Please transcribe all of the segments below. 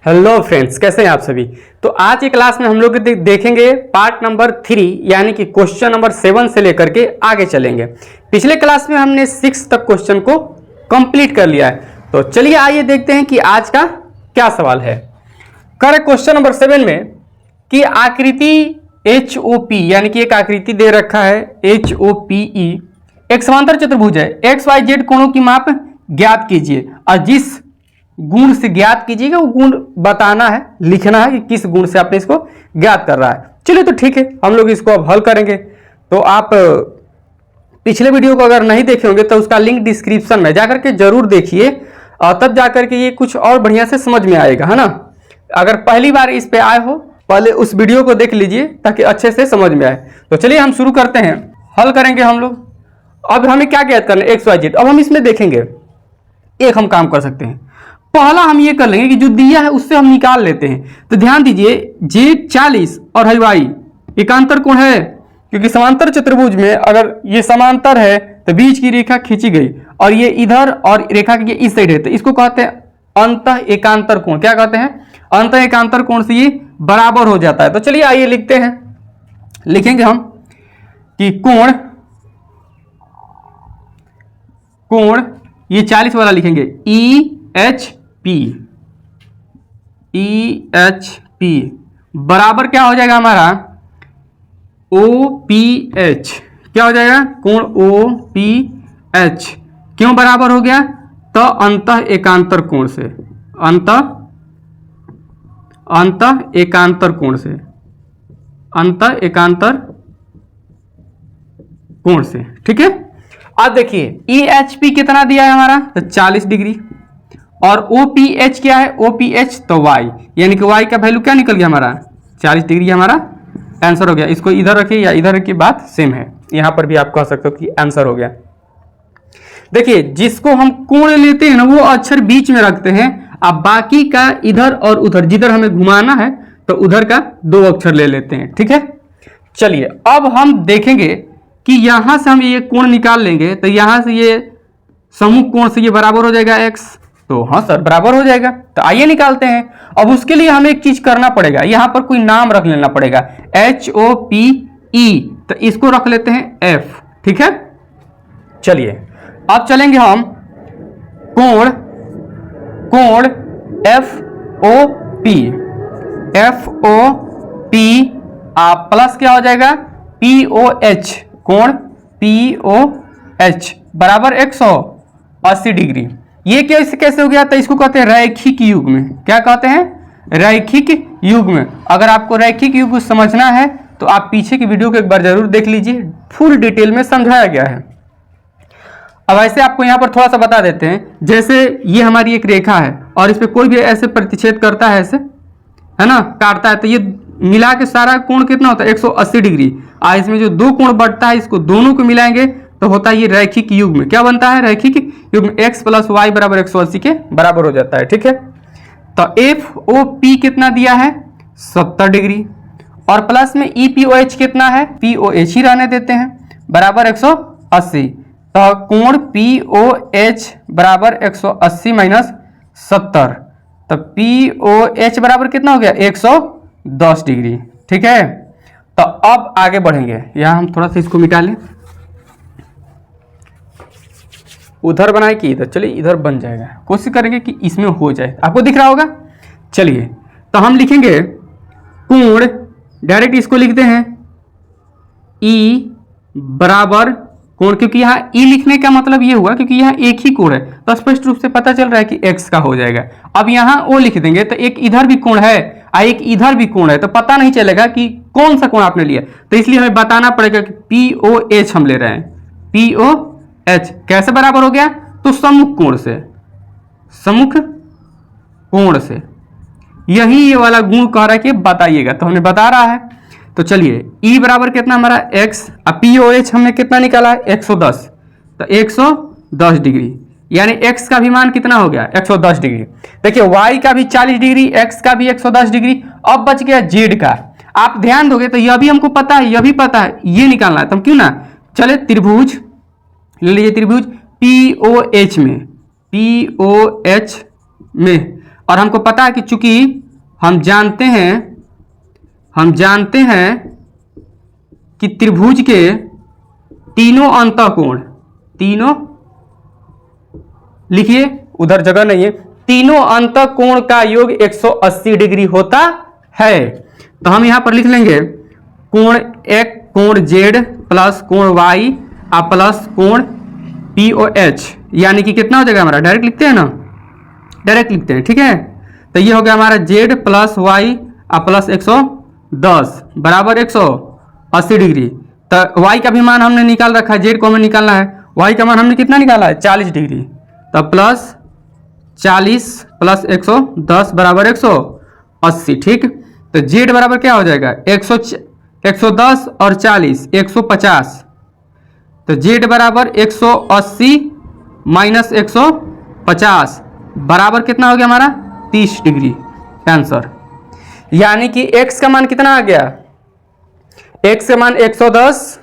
Hello friends, कैसे हैं आप सभी। तो आज की क्लास में हम लोग देखेंगे पार्ट नंबर 3 यानी कि क्वेश्चन नंबर 7 से लेकर के आगे चलेंगे। पिछले क्लास में हमने 6 तक क्वेश्चन को कंप्लीट कर लिया है। तो चलिए आइए देखते हैं कि आज का क्या सवाल है। करें क्वेश्चन नंबर 7 में कि आकृति HOP यानी कि एक आकृति दे रखा है HOPE, एक समांतर चतुर्भुज है, XYZ कोणों की माप ज्ञात कीजिए और जिस गुण से ज्ञात कीजिएगा वो गुण बताना है, लिखना है कि किस गुण से आपने इसको ज्ञात कर रहा है। चलिए तो ठीक है, हम लोग इसको अब हल करेंगे। तो आप पिछले वीडियो को अगर नहीं देखे होंगे तो उसका लिंक डिस्क्रिप्शन में जाकर के जरूर देखिए, तब जाकर के ये कुछ और बढ़िया से समझ में आएगा, है ना। अगर पहली बार इस पे आए हो पहले उस वीडियो को देख लीजिए ताकि अच्छे से समझ में आए। तो चलिए हम शुरू करते हैं, हल करेंगे हम लोग। अब हमें क्या ज्ञात करना है, XYZ। अब हम इसमें देखेंगे, एक हम काम कर सकते हैं। पहला हम ये कर लेंगे कि जो दिया है उससे हम निकाल लेते हैं। तो ध्यान दीजिए, Z 40 और Y एकांतर कोण है, क्योंकि समांतर चतुर्भुज में अगर ये समांतर है तो बीच की रेखा खींची गई और ये इधर और रेखा के इस साइड है, तो इसको कहते हैं अंतः एकांतर कोण। क्या कहते हैं? अंतः एकांतर कोण से ये बराबर हो जाता है। तो चलिए आइए लिखते हैं, लिखेंगे हम कि कोण ये 40 वाला लिखेंगे EHP बराबर क्या हो जाएगा हमारा OPH। क्या हो जाएगा? कोण OPH क्यों बराबर हो गया? तो अंतः एकांतर कोण से, अंतः एकांतर कोण से, अंतः एकांतर कोण से। ठीक है। अब देखिए EHP कितना दिया है हमारा, तो 40 डिग्री, और OPH क्या है? OPH तो Y, यानी कि Y का वैल्यू क्या निकल गया हमारा 40 डिग्री, हमारा आंसर हो गया। इसको इधर रखिए या इधर रखिए, बात सेम है। यहां पर भी आप कह सकते हो कि आंसर हो गया। देखिए जिसको हम कोण लेते हैं ना वो अक्षर बीच में रखते हैं, अब बाकी का इधर और उधर, जिधर हमें घुमाना है तो उधर का 2 अक्षर ले लेते हैं। ठीक है। चलिए अब हम देखेंगे कि यहां से हम ये कोण निकाल लेंगे, तो यहां से ये सम्मुख कोण से ये बराबर हो जाएगा X। तो हाँ सर बराबर हो जाएगा। तो आइए निकालते हैं। अब उसके लिए हमें एक चीज करना पड़ेगा, यहां पर कोई नाम रख लेना पड़ेगा, HOPE, तो इसको रख लेते हैं F। ठीक है। चलिए अब चलेंगे हम कोण FOP प्लस क्या हो जाएगा POH, कोण POH बराबर 180 डिग्री। ये कैसे हो गया? तो इसको कहते हैं रैखिक युग्म। क्या कहते हैं? रैखिक युग्म। अगर आपको रैखिक युग्म समझना है तो आप पीछे की वीडियो को एक बार जरूर देख लीजिए, फुल डिटेल में समझाया गया है। अब ऐसे आपको यहाँ पर थोड़ा सा बता देते हैं, जैसे ये हमारी एक रेखा है और इस पर कोई भी ऐसे प्रतिच्छेद करता है, ऐसे है ना, काटता है, तो ये मिला के सारा कोण कितना होता है 180 डिग्री। और इसमें जो 2 कोण बढ़ता है इसको दोनों को मिलाएंगे तो होता है ये रैखिक युग्म। क्या बनता है? रैखिक युग्म। X + Y बराबर 180 के बराबर हो जाता है। ठीक है। तो FOP कितना दिया है 70 डिग्री, और प्लस में EPOH कितना है, POH ही रहने देते हैं, बराबर 180। तो कोण POH बराबर 180 माइनस 70, तो POH बराबर कितना हो गया 110 डिग्री। ठीक है। तो अब आगे बढ़ेंगे, यहां हम थोड़ा सा इसको मिटा लें, उधर बनाए कि इधर, चलिए इधर बन जाएगा, कोशिश करेंगे कि इसमें हो जाए। आपको दिख रहा होगा। चलिए तो हम लिखेंगे कोण, डायरेक्ट इसको लिखते हैं E बराबर कोण, क्योंकि यहाँ E लिखने का मतलब ये हुआ क्योंकि यहाँ एक ही कोण है, तो स्पष्ट रूप से पता चल रहा है कि X का हो जाएगा। अब यहाँ O लिख देंगे तो एक इधर भी कोण है और एक इधर भी कोण है, तो पता नहीं चलेगा कि कौन सा कोण आपने लिया। तो इसलिए हमें बताना पड़ेगा कि POH हम ले रहे हैं। POH कैसे बराबर हो गया? तो सम्मुख कोण से, सम्मुख कोण से। यही ये वाला गुण कह रहा है कि बताइएगा, तो हमें बता रहा है। तो चलिए E बराबर कितना हमारा X, और POH हमने कितना निकाला है 110, तो 110 डिग्री, यानी X का भी मान कितना हो गया 110 डिग्री। देखिए Y का भी 40 डिग्री, X का भी 110 डिग्री। अब बच गया Z का। आप ध्यान दोगे तो यह भी हमको पता है, यह भी पता है, ये निकालना है। तो हम क्यों ना, चले त्रिभुज ले लीजिए, त्रिभुज POH में और हमको पता है कि चूंकि हम जानते हैं कि त्रिभुज के तीनों अंतःकोण, तीनों लिखिए, उधर जगह नहीं है, तीनों अंतःकोण का योग 180 डिग्री होता है। तो हम यहां पर लिख लेंगे कोण एक, कोण जेड प्लस कोण वाई और प्लस कोण POH, यानी कि कितना हो जाएगा हमारा, डायरेक्ट लिखते हैं ना, डायरेक्ट लिखते हैं, ठीक है। तो ये हो गया हमारा जेड प्लस वाई और प्लस 110 बराबर 180 डिग्री। तो वाई का भी मान हमने निकाल रखा है, जेड को हमें निकालना है, वाई का मान हमने कितना निकाला है 40 डिग्री। तो प्लस 40 प्लस 110 बराबर 180, ठीक। तो जेड बराबर क्या हो जाएगा 110 और 40 150। तो जेड बराबर 180 माइनस 150 बराबर कितना हो गया हमारा 30 डिग्री आंसर। यानी कि x का मान कितना आ गया, x के मान 110,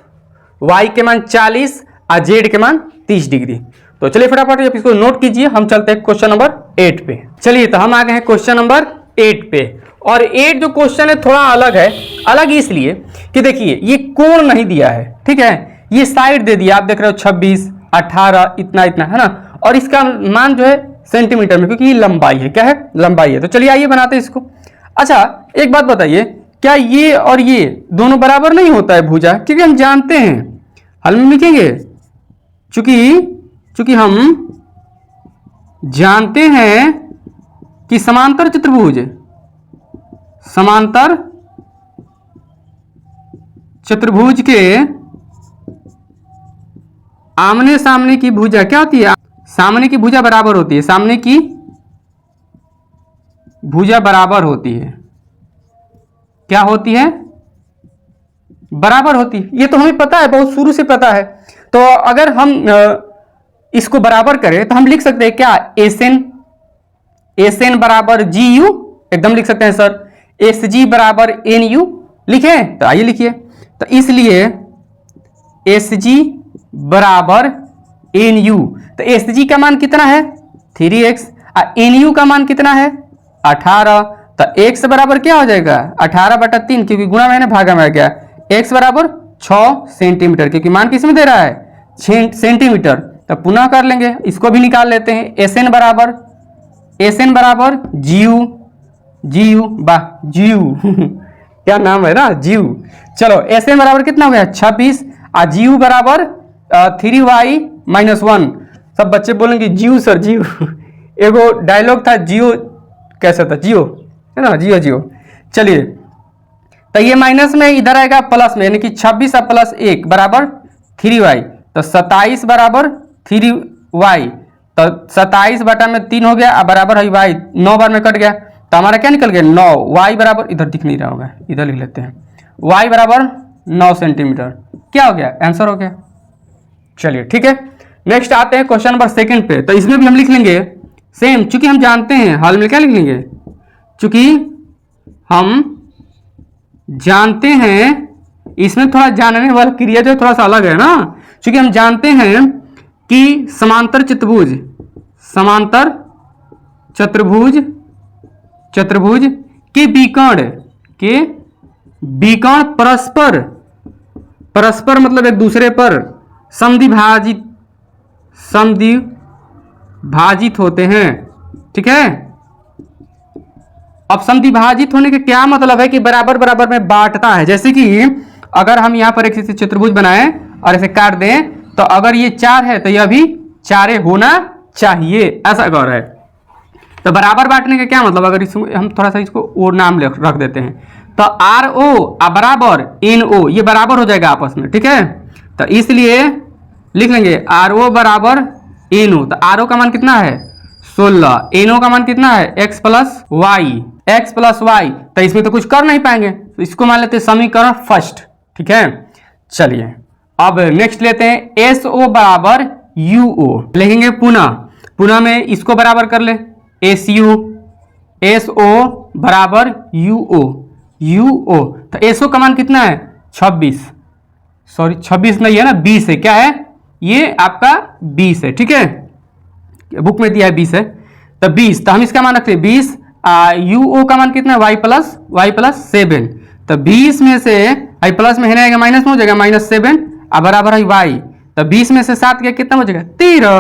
y के मान 40 और z के मान 30 डिग्री। तो चलिए फटाफट इसको नोट कीजिए, हम चलते हैं क्वेश्चन नंबर 8 पे। चलिए तो हम आ गए हैं क्वेश्चन नंबर 8 पे। और 8 जो क्वेश्चन है थोड़ा अलग है, अलग इसलिए कि देखिए ये कोण नहीं दिया है, ठीक है, ये साइड दे दिया, आप देख रहे हो 26 18 इतना इतना है ना, और इसका मान जो है सेंटीमीटर में, क्योंकि ये लंबाई है, क्या है लंबाई है। तो चलिए आइए बनाते हैं इसको। अच्छा एक बात बताइए, क्या ये और ये दोनों बराबर नहीं होता है भुजा, क्योंकि हम जानते हैं, हल में लिखेंगे, चूंकि हम जानते हैं कि समांतर चतुर्भुज के आमने सामने की भुजा क्या होती है, सामने की भुजा बराबर होती है, सामने की भुजा बराबर होती है, क्या होती है बराबर होती है। ये तो हमें पता है, बहुत शुरू से पता है। तो अगर हम इसको बराबर करें तो हम लिख सकते हैं क्या, एस एन बराबर जी यू, एकदम लिख सकते हैं सर, एस जी बराबर एन यू, लिखे। तो आइए लिखिए, तो इसलिए एस जी बराबर एन यू, तो एस जी का मान कितना है 3x और एन यू का मान कितना है 18। तो x बराबर क्या हो जाएगा 18/3, क्योंकि गुणा मैंने भागा में आ गया, x बराबर 6 सेंटीमीटर, क्योंकि मान किस में दे रहा है सेंटीमीटर। तो पुनः कर लेंगे, इसको भी निकाल लेते हैं, एस एन बराबर जीयू वाह जीयू क्या नाम है ना जीयू। चलो एस एन बराबर कितना हो गया 26 और जीयू बराबर 3y - 1। सब बच्चे बोलेंगे जियो सर जियो एगो डायलॉग था, जियो कैसा था, जियो है ना, जियो। चलिए तो ये माइनस में इधर आएगा प्लस में, यानी कि 26 और प्लस 1 बराबर 3y। तो 27 बराबर 3y, तो 27/3 हो गया, बराबर है y, 9 बार में कट गया, तो हमारा क्या निकल गया 9। y बराबर, इधर दिख नहीं रहा होगा, इधर लिख लेते हैं, y बराबर 9 सेंटीमीटर, क्या हो गया आंसर हो गया। चलिए ठीक है, नेक्स्ट आते हैं क्वेश्चन नंबर 2 पे। तो इसमें भी हम लिख लेंगे सेम, चूंकि हम जानते हैं, हाल में क्या लिख लेंगे, चूंकि हम जानते हैं, इसमें थोड़ा जानने वाला क्रिया जो थोड़ा सा अलग है ना, चूंकि हम जानते हैं कि समांतर चतुर्भुज के विकर्ण परस्पर मतलब एक दूसरे पर समद्विभाजित होते हैं, ठीक है। अब समद्विभाजित होने के क्या मतलब है कि बराबर बराबर में बांटता है। जैसे कि अगर हम यहां पर एक चतुर्भुज बनाएं और इसे काट दें, तो अगर ये 4 है तो यह भी 4 होना चाहिए, ऐसा गौर है। तो बराबर बांटने का क्या मतलब, अगर इसमें हम थोड़ा सा इसको और नाम रख देते हैं, तो RO बराबर NO, ये बराबर हो जाएगा आपस में, ठीक है। तो इसलिए लिख लेंगे RO बराबर NO। तो RO का मान कितना है 16, NO का मान कितना है x प्लस वाई। तो इसमें तो कुछ कर नहीं पाएंगे, तो इसको मान लेते हैं समीकरण फर्स्ट, ठीक है। चलिए अब नेक्स्ट लेते हैं SO बराबर UO, लिखेंगे पुनः में इसको बराबर कर ले, SO बराबर UO। तो SO का मान कितना है 26 नहीं है ना, 20 है, क्या है ये आपका 20 है, ठीक है, बुक में दिया है 20 है। तो 20, तो हम इसका मान रखते हैं 20, यू ओ का मान कितना है y प्लस 7, तो 20 में से आई प्लस में है माइनस में हो जाएगा -7 और बराबर है y, तो 20 में से 7 गया कितना हो जाएगा 13,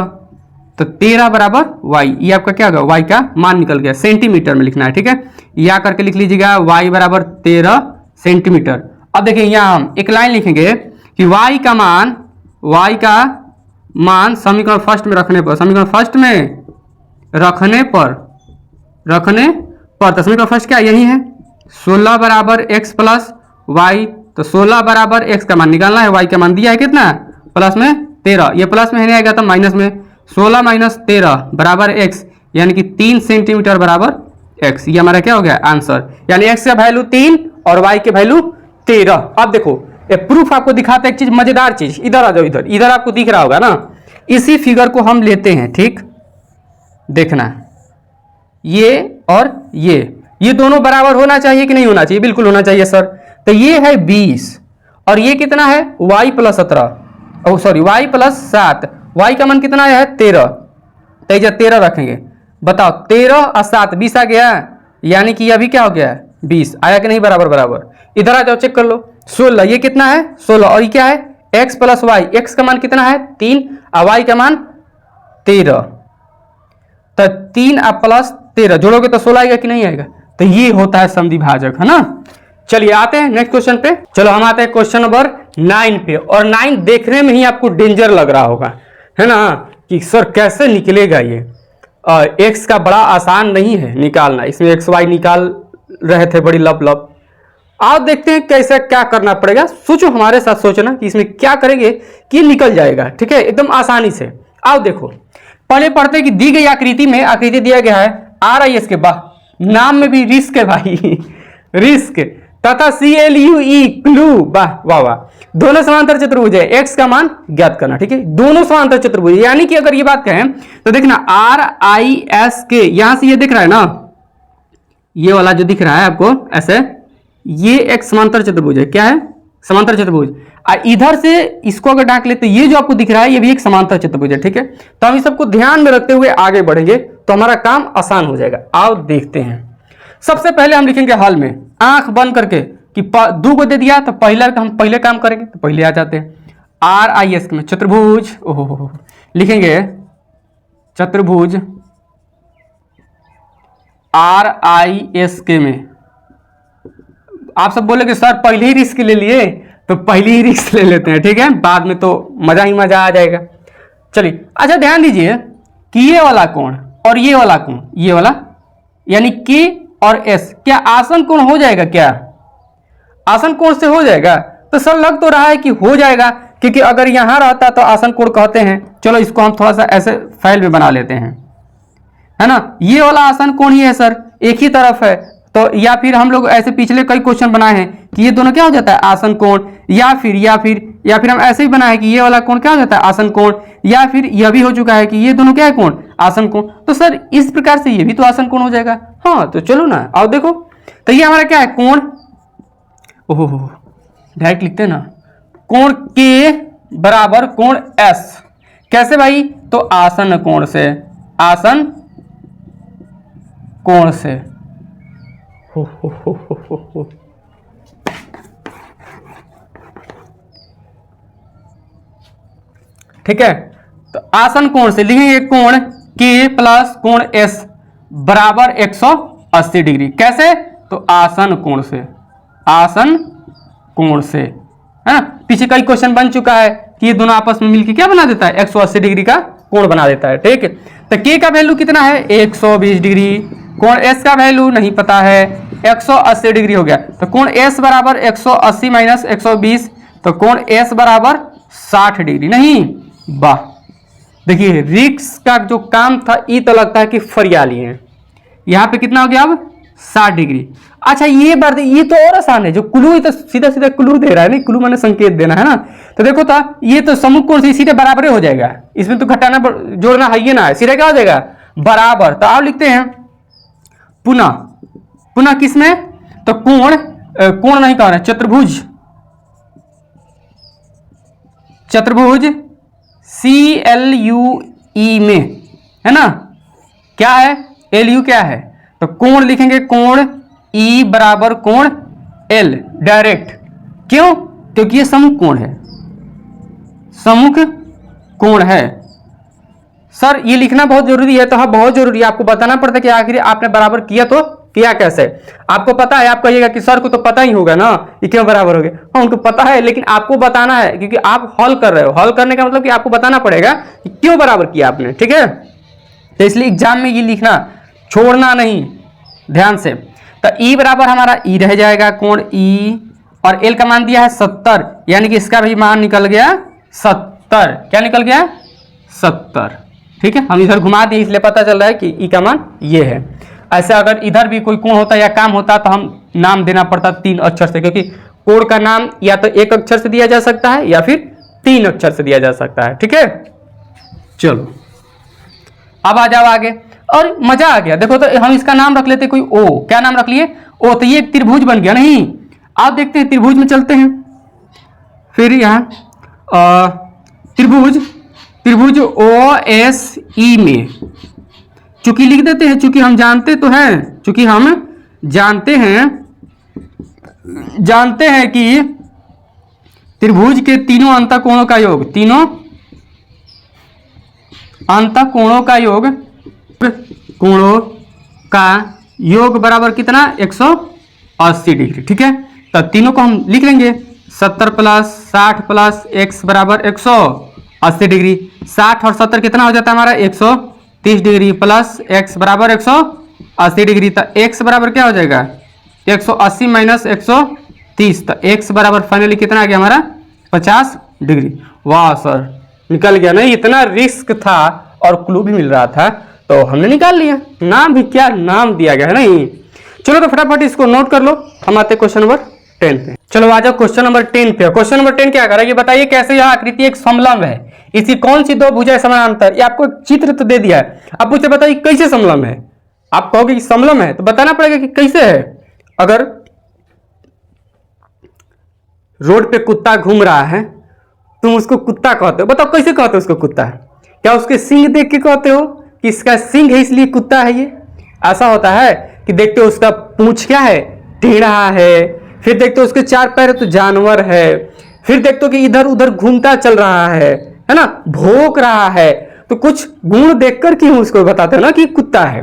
तो 13 बराबर y, ये आपका क्या होगा y का मान निकल गया, सेंटीमीटर में लिखना है, ठीक है, या करके लिख लीजिएगा y बराबर 13 सेंटीमीटर। अब देखिए यहाँ हम एक लाइन लिखेंगे कि y का मान समीकरण फर्स्ट में रखने पर, समीकरण फर्स्ट में रखने पर तो समीकरण फर्स्ट क्या यही है 16 बराबर x प्लस वाई, तो 16 बराबर x का मान निकालना है, y का मान दिया है कितना प्लस में 13, ये प्लस में नहीं आएगा तो माइनस में, 16 माइनस 13 बराबर x, यानी कि 3 सेंटीमीटर बराबर x, ये हमारा क्या हो गया आंसर, यानी x का वैल्यू 3 और y के वैल्यू 13। अब देखो ये प्रूफ आपको दिखाता है एक चीज, मजेदार चीज, इधर आ जाओ, इधर आपको दिख रहा होगा ना, इसी फिगर को हम लेते हैं, ठीक, देखना ये और ये दोनों बराबर होना चाहिए कि नहीं होना चाहिए, बिल्कुल होना चाहिए सर, तो ये है 20 और ये कितना है y plus 17, sorry y plus 7, y का मान कितना है 13, तो इधर 13 रखेंगे, बताओ 13 और 7 20 आ गया, यानी कि अभी क्या हो गया 20 आया कि नहीं बराबर बराबर, इधर आ जाओ चेक कर लो, 16 ये कितना है 16 और ये क्या है x प्लस वाई, x का मान कितना है 3 और y का मान 13, तो 3 और प्लस 13 जोड़ोगे तो 16 आएगा कि नहीं आएगा, तो ये होता है समद्विभाजक, है ना। चलिए आते हैं नेक्स्ट क्वेश्चन पे, चलो हम आते हैं क्वेश्चन नंबर 9 पे, और 9 देखने में ही आपको डेंजर लग रहा होगा, है ना, कि सर कैसे निकलेगा ये, x का बड़ा आसान नहीं है निकालना, इसमें x y निकाल रहे थे बड़ी लब, आप देखते हैं कैसे क्या करना पड़ेगा, सोचो हमारे साथ सोचना कि इसमें क्या करेंगे कि निकल जाएगा, ठीक है, एकदम आसानी से। आओ देखो पहले पढ़ते हैं कि दी गई आकृति में, आकृति दिया गया है RIS के, बाद नाम में भी रिस्क है भाई रिस्क, तथा CLUE क्लू, वाह वाह वाह, दोनों समांतर चतुर्भुज है, x का मान ज्ञात करना, ठीक है, दोनों समांतर चतुर्भुज, यानी कि अगर ये बात कहें तो देखना RIS के, यहां से ये दिख रहा है ना, ये वाला जो दिख रहा है आपको ऐसे, ये एक समांतर चतुर्भुज है, क्या है समांतर चतुर्भुज, इधर से इसको अगर डांक लेते ये जो आपको दिख रहा है ये भी एक समांतर चतुर्भुज है, ठीक है, तो हम इस सबको ध्यान में रखते हुए आगे बढ़ेंगे तो हमारा काम आसान हो जाएगा। आओ देखते हैं, सबसे पहले हम लिखेंगे हल में आंख बंद करके कि 2 को दे दिया तो हम पहले काम करेंगे, तो पहले आ जाते हैं RIS में चतुर्भुज, ओहो लिखेंगे चतुर्भुज RIS के में, आप सब बोले कि सर पहले ही रिस्क ले लिए, तो पहले ही रिस्क ले लेते हैं, ठीक है, बाद में तो मजा ही मजा आ जाएगा। चलिए अच्छा ध्यान दीजिए कि ये वाला कोण और ये वाला कोण, ये वाला यानी K और S क्या आसन कोण हो जाएगा, क्या आसन कोण से हो जाएगा, तो सर लग तो रहा है कि हो जाएगा, क्योंकि अगर यहां रहता तो आसन कोण कहते हैं, चलो इसको हम थोड़ा सा ऐसे फाइल में बना लेते हैं, है ना, ये वाला आसन कोण ही है सर, एक ही तरफ है, तो या फिर हम लोग ऐसे पिछले कई क्वेश्चन बनाए हैं कि ये दोनों क्या हो जाता है आसन कोण, या फिर हम ऐसे ही बनाए हैं कि ये वाला कोण क्या हो जाता है आसन कोण, या फिर यह भी हो चुका है कि ये दोनों क्या है कोण आसन कोण, तो सर इस प्रकार से ये भी तो आसन कोण हो जाएगा। हाँ तो चलो ना आओ देखो, तो ये हमारा क्या है कोण, ओहो डायरेक्ट लिखते हैं ना, कोण K बराबर कोण S, कैसे भाई, तो आसन कोण से, आसन कोण से, हो। ठीक है, तो आसन कोण से लिखेंगे कोण K प्लस कोण S बराबर 180 डिग्री, कैसे, तो आसन कोण से, आसन कोण से, है ना, पीछे कई क्वेश्चन बन चुका है कि ये दोनों आपस में मिलकर क्या बना देता है 180 डिग्री का कोण बना देता है, ठीक है, तो K का वैल्यू कितना है 120 डिग्री, कोण S का वैल्यू नहीं पता है 180 डिग्री हो गया, तो कोण S बराबर 180 माइनस 120, तो कोण S बराबर 60 डिग्री, नहीं वाह, देखिए रिक्स का जो काम था ये तो लगता है कि फरिया लिए हैं, यहाँ पे कितना हो गया अब 60 डिग्री। अच्छा ये बात, ये तो और आसान है, जो क्लू तो सीधा सीधा क्लू दे रहा है, नहीं क्लू मैंने संकेत देना है ना, तो देखो था ये तो समूह कोण से सीधे बराबर हो जाएगा, इसमें तो घटाना जोड़ना है ही ना, सीधा क्या हो जाएगा बराबर, तो आप लिखते हैं पुनः किसमें, तो कोण नहीं कह रहे, चतुर्भुज CLUE में, है ना, क्या है एल यू क्या है, तो कोण लिखेंगे कोण ई बराबर कोण एल डायरेक्ट। क्यों, क्योंकि ये सम्मुख कोण है, सम्मुख कोण है। सर ये लिखना बहुत जरूरी है, तो हाँ बहुत जरूरी है, आपको बताना पड़ता है कि आखिर आपने बराबर किया तो किया कैसे। आपको पता है, आप कहिएगा कि सर को तो पता ही होगा ना ये क्यों बराबर हो गया। हाँ उनको पता है, लेकिन आपको बताना है क्योंकि आप हल कर रहे हो। हल करने का मतलब कि आपको बताना पड़ेगा कि क्यों बराबर किया आपने, ठीक है। तो इसलिए एग्जाम में ये लिखना छोड़ना नहीं, ध्यान से। तो ई बराबर हमारा ई रह जाएगा कोण ई, और एल का मान दिया है 70, यानी कि इसका भी मान निकल गया 70। क्या निकल गया 70, ठीक है। हम इधर घुमा दिए इसलिए पता चल रहा है कि ई का मान ये है। ऐसे अगर इधर भी कोई कोण होता या काम होता तो हम नाम देना पड़ता 3 अक्षर से, क्योंकि कोण का नाम या तो 1 अक्षर से दिया जा सकता है या फिर 3 अक्षर से दिया जा सकता है, ठीक है। चलो अब आ जाओ आगे, और मजा आ गया। देखो तो हम इसका नाम रख लेते कोई ओ, क्या नाम रख लिए ओ, तो ये एक त्रिभुज बन गया। नहीं, आप देखते हैं त्रिभुज में चलते हैं, फिर यहाँ त्रिभुज ओ एस ई में चूंकि लिख देते हैं, चूंकि हम जानते तो हैं, चूंकि हम जानते हैं कि त्रिभुज के तीनों अंतःकोणों का योग, तीनों अंतःकोणों का योग बराबर कितना 180 डिग्री, ठीक है। तो तीनों को हम लिख लेंगे 70 प्लस 60 प्लस x बराबर 180 डिग्री। 60 और 70 कितना हो जाता है हमारा 130 डिग्री, प्लस x बराबर 180 डिग्री। तो x बराबर क्या हो जाएगा 180 माइनस 130, तो x बराबर फाइनली कितना आ गया हमारा 50 डिग्री। वाह सर निकल गया। नहीं इतना रिस्क था और क्लू भी मिल रहा था तो हमने निकाल लिया। नाम भी क्या नाम दिया गया है। नहीं चलो तो फटाफट इसको नोट कर लो, हम आते क्वेश्चन नंबर 10 पे। चलो आ जाओ क्वेश्चन नंबर 10 पे। क्वेश्चन नंबर 10 क्या कर रहा है ये बताइए। कैसे यह आकृति एक समलंब है, इसकी कौन सी दो भुजाएं समानांतर। ये आपको एक चित्र तो दे दिया है, अब मुझे बताइए कैसे समलंब है। आप कहोगे कि समलंब है तो बताना पड़ेगा कि कैसे है। अगर रोड पे कुत्ता घूम रहा है तुम उसको कुत्ता कहते हो, बताओ कैसे कहते हो उसको कुत्ता। क्या उसके सींग देख के कहते हो कि इसका सींग है इसलिए कुत्ता है ये। ऐसा होता है कि देखते हो उसका पूंछ क्या है टेढ़ा है, फिर देखते हो उसके 4 पैर तो जानवर है, फिर देखते हो कि इधर उधर घूमता चल रहा है ना, भौंक रहा है। तो कुछ गुण देखकर कि उसको बताते हो ना कि कुत्ता है।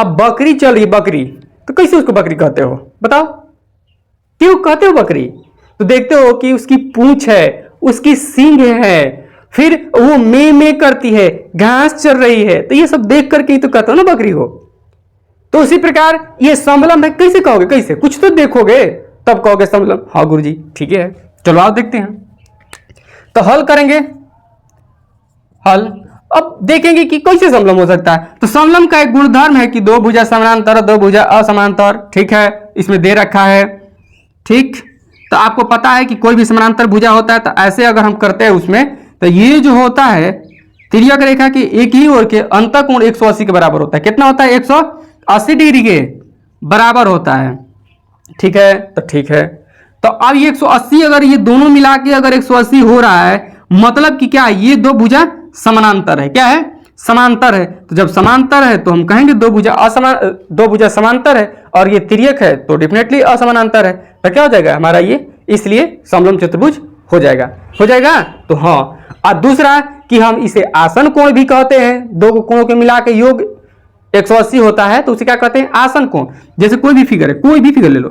अब बकरी चल रही बकरी, तो कैसे उसको बकरी कहते हो बताओ, क्यों कहते हो बकरी। तो देखते हो कि उसकी पूंछ है, उसकी सींग है, फिर वो में करती है, घास चल रही है, तो ये सब देख करके ही तो कहते हो ना बकरी हो। तो उसी प्रकार ये समलंब है। कैसे कहोगे, कैसे कुछ तो देखोगे तब कहोगे समलंब। हाँ गुरुजी ठीक है, चलो आप देखते हैं। तो हल करेंगे, हल अब देखेंगे कि कैसे समलंब हो सकता है। तो समलंब का एक गुणधर्म है कि दो भुजा समानांतर दो भुजा असमांतर, ठीक है, इसमें दे रखा है। ठीक, तो आपको पता है कि कोई भी समानांतर भुजा होता है तो ऐसे अगर हम करते हैं उसमें, तो ये जो होता है तिर्यक रेखा के एक ही ओर के अंतःकोण 180 के बराबर होता है। कितना होता है 180 डिग्री के बराबर होता है, ठीक है। तो ठीक है, तो अब ये 180 अगर ये दोनों मिला के अगर 180 हो रहा है, मतलब कि क्या ये दो भुजा समानांतर है। क्या है, समांतर है। तो जब समांतर है तो हम कहेंगे दो भुजा समांतर है, और ये तिर्यक है तो डेफिनेटली असमानांतर है। तो क्या हो जाएगा हमारा ये, इसलिए समलंब चतुर्भुज हो जाएगा, हो जाएगा। तो हाँ, और दूसरा कि हम इसे आसन कोण भी कहते हैं। दो कोणों के मिला के योग 180 होता है तो उसे क्या कहते हैं आसन कोण। जैसे कोई भी फिगर है, कोई भी फिगर ले लो,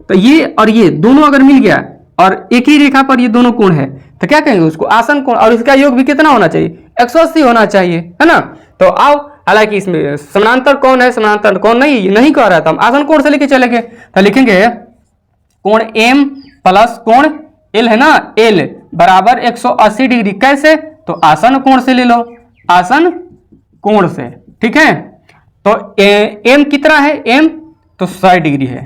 तो ये और ये दोनों अगर मिल गया और एक ही रेखा पर ये दोनों कोण है तो क्या कहेंगे उसको आसन कोण, और इसका योग भी कितना होना चाहिए 180 होना चाहिए, है ना। तो आओ, हालांकि इसमें समानांतर कौन है समानांतर कौन नहीं नहीं कह रहा था, हम आसन कोण से लेके चलेंगे। तो लिखेंगे कोण एम प्लस कोण एल है ना, एल बराबर 180 डिग्री। कैसे, तो आसन कोण से ले लो, आसन कोण से, ठीक है। तो एम कितना है, एम तो 60 डिग्री है,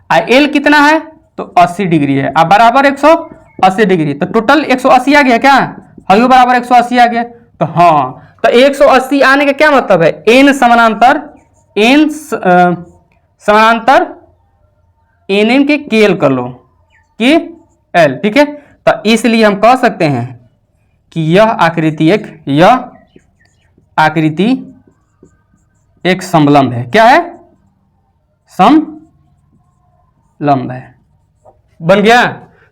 और एल कितना है तो 80 डिग्री है, अब बराबर 180 डिग्री। तो टोटल 180 आ गया क्या, हयो बराबर 180 आ गया। तो हाँ, तो 180 आने का क्या मतलब है, एन समानांतर, एन समानांतर एन एम के केल कर लो कि एल, ठीक है। तो इसलिए हम कह सकते हैं कि यह आकृति एक समलंब है। क्या है? समलंब है। बन गया।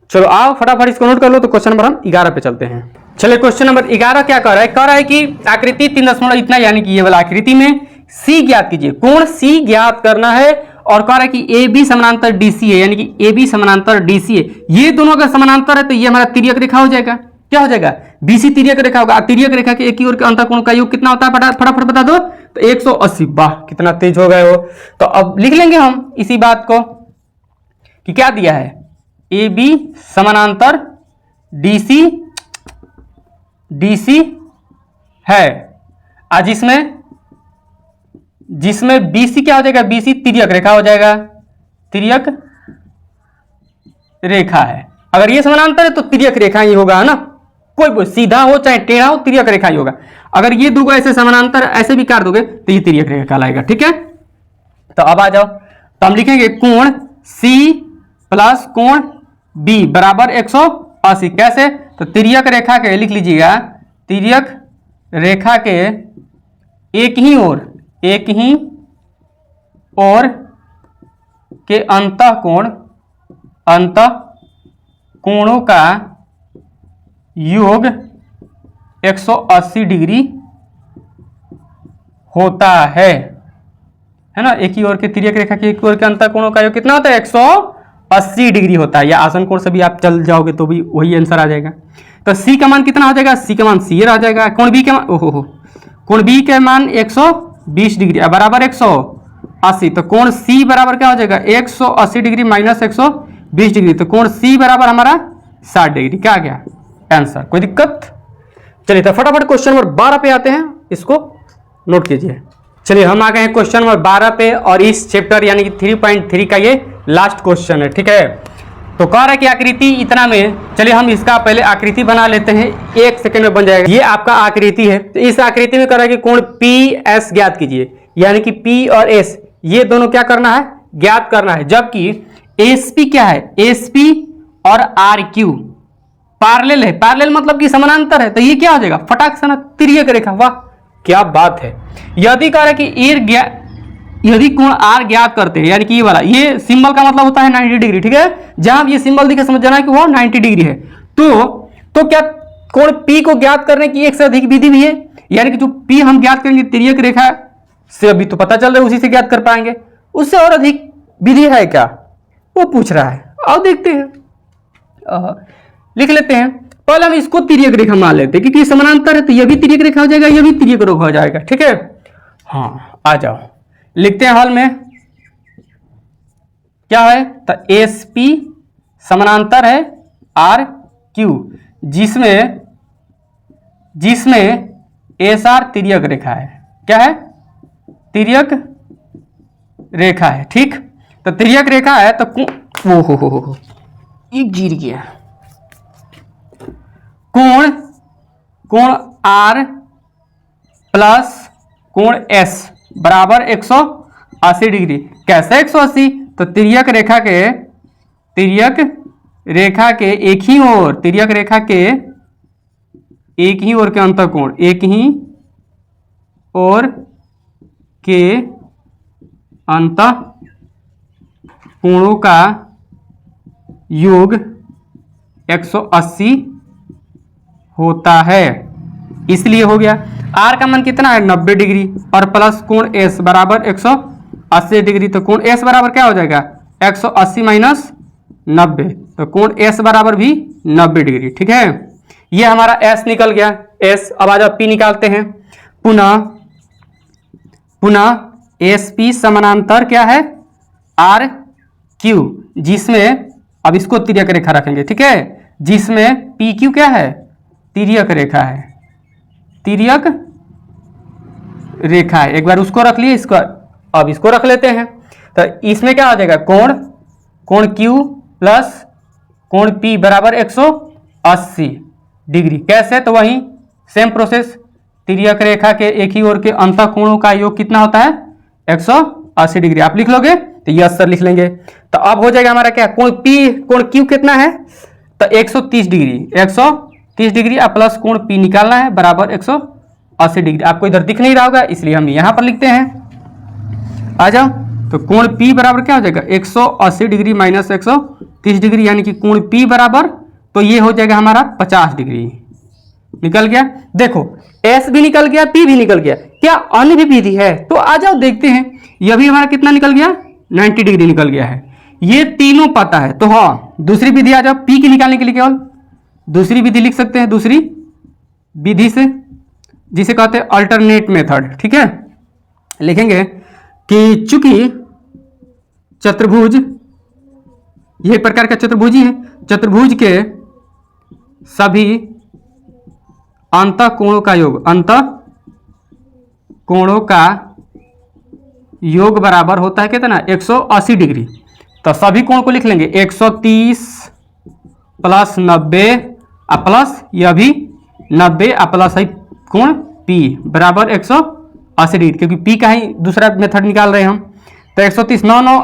चलो आओ फटाफट इसको नोट कर लो। तो क्वेश्चन नंबर हम 11 पे चलते हैं। चलिए क्वेश्चन नंबर 11 क्या कह रहा है? कह रहा है कि आकृति 3 इतना यानी कि ये वाला आकृति में सी ज्ञात कीजिए। कोण सी ज्ञात करना है और कह रहा है कि ए बी समानांतर डीसी है, यानी कि ए बी समानांतर डीसी है। ये दोनों का समानांतर है तो ये हमारा तिर्यक रेखा हो जाएगा। क्या हो जाएगा? बीसी तिर्यक रेखा होगा। तिर्यक रेखा के एक ही ओर के अंतःकोण का योग कितना होता है? फटाफट बता दो। तो 180। वाह कितना तेज हो गए हो। तो अब लिख लेंगे हम इसी बात को कि क्या दिया है? ए बी समानांतर डीसी डीसी है, और जिसमें बीसी क्या हो जाएगा? बीसी तिर्यक रेखा हो जाएगा। तिर्यक रेखा है। अगर ये समानांतर है तो तिर्यक रेखा ही होगा, है ना? कोई सीधा हो चाहे टेढ़ा हो, तिर्यक रेखा ही होगा। अगर ये दो ऐसे समानांतर ऐसे भी काट दोगे तो ये तिर्यक रेखा कहलाएगा। ठीक है, तो अब आ जाओ। तो हम लिखेंगे कोण सी प्लस कोण बी बराबर 180। कैसे? तो तिर्यक रेखा के लिख लीजिएगा, तिर्यक रेखा के एक ही ओर के अंतःकोणों का योग 180 डिग्री होता है ना? एक ही ओर के तिर्यक रेखा के एक ओर के अंतःकोणों का योग कितना होता है? 180 डिग्री होता है। या आसन कोण से भी आप चल जाओगे तो भी वही आंसर आ जाएगा। तो सी का मान कितना हो जाएगा? सी का मान सी आ जाएगा। कोण बी के मान कोण बी के मान 120 डिग्री बराबर 180। तो कोण सी बराबर क्या हो जाएगा? 180 डिग्री माइनस 120 डिग्री। तो कोण सी बराबर हमारा 60 डिग्री। क्या आ गया आंसर? कोई दिक्कत? चलिए तो फटाफट क्वेश्चन नंबर 12 पे आते हैं, इसको नोट कीजिए। चलिए हम आ गए हैं क्वेश्चन नंबर 12 पे, और इस चैप्टर यानी कि 3.3 का ये लास्ट क्वेश्चन है। ठीक है, तो कह रहा है कि आकृति इतना में, चलिए हम इसका पहले आकृति बना लेते हैं, 1 सेकंड में बन जाएगा। ये आपका आकृति है। तो इस आकृति में कह रहा है कि कोण पी एस ज्ञात कीजिए, यानी कि पी और एस ये दोनों क्या करना है? ज्ञात करना है। जबकि एस पी क्या है? एस पी और आर क्यू पैरेलल है। पैरेलल मतलब कि समानांतर है। तो ये क्या हो जाएगा? फटाक से ना तिर्यक रेखा। वाह क्या बात है। यदि कह रहा है कि यदि कोण आर ज्ञात करते हैं, यानी कि ये वाला, ये सिंबल का मतलब होता है 90 डिग्री। ठीक है, जहां ये सिंबल दिखे समझ जाना है कि वो 90 डिग्री है। तो क्या कोण पी को ज्ञात करने की एक से अधिक विधि भी है? यानी कि जो पी हम ज्ञात करेंगे तिर्यक रेखा से, अभी तो पता चल रहा है उसी से ज्ञात कर पाएंगे। उससे और अधिक विधि है क्या, वो पूछ रहा है। आओ देखते हैं, लिख लेते हैं। पहले हम इसको तिर्यक रेखा मान लेते हैं, क्योंकि समानांतर है तो यह भी तिर्यक रेखा हो जाएगा, यह भी तिर्यक रेखा हो जाएगा। ठीक है, हाँ आ जाओ लिखते हैं हॉल में। क्या है? तो एस पी समानांतर है आर क्यू, जिसमें एस आर तिर्यक रेखा है। क्या है? तिर्यक रेखा है। ठीक, तो तिर्यक रेखा है तो हो ये गिर गया। कोण आर प्लस कोण एस बराबर 180 डिग्री। कैसे 180? तो तिर्यक रेखा के एक ही ओर, तिर्यक रेखा के एक ही ओर के अंतःकोण, एक ही ओर के अंतःकोणों का योग 180 होता है। इसलिए हो गया। आर का मान कितना है? 90 डिग्री, और प्लस कोण एस बराबर 180 डिग्री। तो कोण एस बराबर क्या हो जाएगा? 180 माइनस 90। तो कोण एस बराबर भी 90 डिग्री। ठीक है, ये हमारा एस निकल गया। एस। अब आ जाओ पी निकालते हैं। पुनः एस पी समानांतर क्या है? आर क्यू, जिसमें अब इसको तिर्यक रेखा रखेंगे। ठीक है, जिसमें पी क्यू क्या है? तिर्यक रेखा है। तिर्यक रेखा है। एक बार उसको रख लिए, इसको अब इसको रख लेते हैं। तो इसमें क्या आ जाएगा? कोण क्यू प्लस कोण पी बराबर 180 डिग्री। कैसे? तो वही सेम प्रोसेस, तिर्यक रेखा के एक ही ओर के अंतःकोणों का योग कितना होता है? 180 डिग्री। आप लिख लोगे तो यस सर लिख लेंगे। तो अब हो जाएगा हमारा क्या? कोण पी कोण क्यू कितना है? तो 130 डिग्री। 130 डिग्री अब प्लस कोण पी निकालना है बराबर 180 डिग्री। आपको इधर दिख नहीं रहा होगा इसलिए हम यहाँ पर लिखते हैं। आ जाओ। तो कोण P बराबर क्या हो जाएगा 180 डिग्री माइनस 130 डिग्री, यानी कि कोण P बराबर, तो ये हो जाएगा हमारा 50 डिग्री। निकल गया। देखो S भी निकल गया, P भी निकल गया। क्या अन्य भी विधि है? तो आ जाओ देखते हैं। यह भी हमारा कितना निकल गया 90 डिग्री निकल गया है। ये तीनों पता है। तो हाँ, दूसरी विधि आ जाओ। P की निकालने के लिए केवल दूसरी विधि लिख सकते हैं, दूसरी विधि से, जिसे कहते हैं अल्टरनेट मेथड। ठीक है, लिखेंगे कि चूंकि चतुर्भुज ये एक प्रकार का चतुर्भुज ही है, चतुर्भुज के सभी अंतःकोणों का योग, अंतःकोणों का योग बराबर होता है कितना 180 डिग्री। तो सभी कोण को लिख लेंगे 130 प्लस 90 प्लस यह भी 90 प्लस है कोण P बराबर 180 डिग्री, क्योंकि P का ही दूसरा मेथड निकाल रहे हैं हम। तो 130 9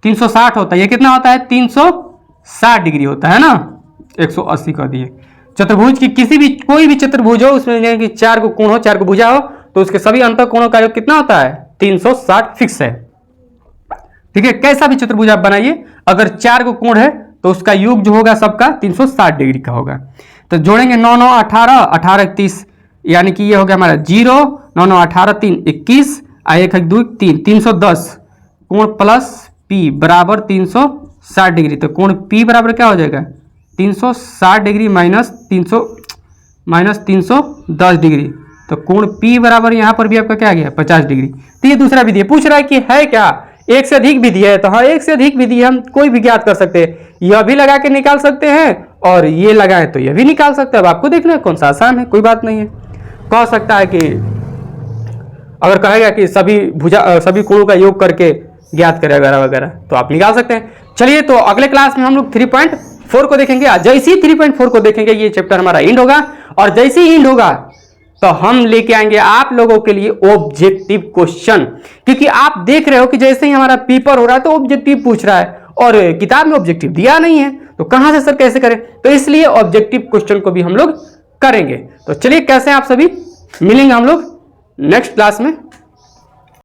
360 होता है। ये कितना होता है 360 डिग्री होता है ना, 180 कर दिए। चतुर्भुज की किसी भी कोई भी चतुर्भुज हो, उसमें कि 4 को कोण हो, 4 को भुजा हो, तो उसके सभी अंतःकोणों का योग कितना होता है 360 फिक्स है। ठीक है, कैसा भी चतुर्भुज आप बनाइए, अगर 4 को कोण है तो उसका योग जो होगा सबका 360 डिग्री का होगा। तो जोड़ेंगे 9 9 18 18 31, यानी कि ये हो गया हमारा 0 9 9 18 3 21 1 1 2 3 310 कोण प्लस P बराबर 360 डिग्री। तो कोण P बराबर क्या हो जाएगा 360 डिग्री माइनस 310 डिग्री। तो कोण P बराबर यहाँ पर भी आपका क्या आ गया 50 डिग्री। तो ये दूसरा विधि है। पूछ रहा है कि है क्या एक से अधिक विधि है? तो हाँ, एक से अधिक विधि हम कोई भी ज्ञात कर सकते हैं। यह भी लगा के निकाल सकते हैं और ये लगाए तो यह भी निकाल सकते हैं। अब आपको देखना है कौन सा आसान है, कोई बात नहीं है। कह सकता है कि अगर कहेगा कि सभी कोणों का योग करके ज्ञात करें वगैरह वगैरह, तो आप निकाल सकते हैं। चलिए, तो अगले क्लास में हम लोग 3.4 को देखेंगे। जैसे ही 3.4 को देखेंगे ये चैप्टर हमारा एंड होगा, और जैसे ही एंड होगा तो हम लेके आएंगे आप लोगों के लिए ऑब्जेक्टिव क्वेश्चन। क्योंकि आप देख रहे हो कि जैसे ही हमारा पेपर हो रहा है तो ऑब्जेक्टिव पूछ रहा है, और किताब में ऑब्जेक्टिव दिया नहीं है, तो कहां से सर कैसे करें? तो इसलिए ऑब्जेक्टिव क्वेश्चन को भी हम लोग करेंगे। तो चलिए, कैसे आप सभी मिलेंगे हम लोग नेक्स्ट क्लास में।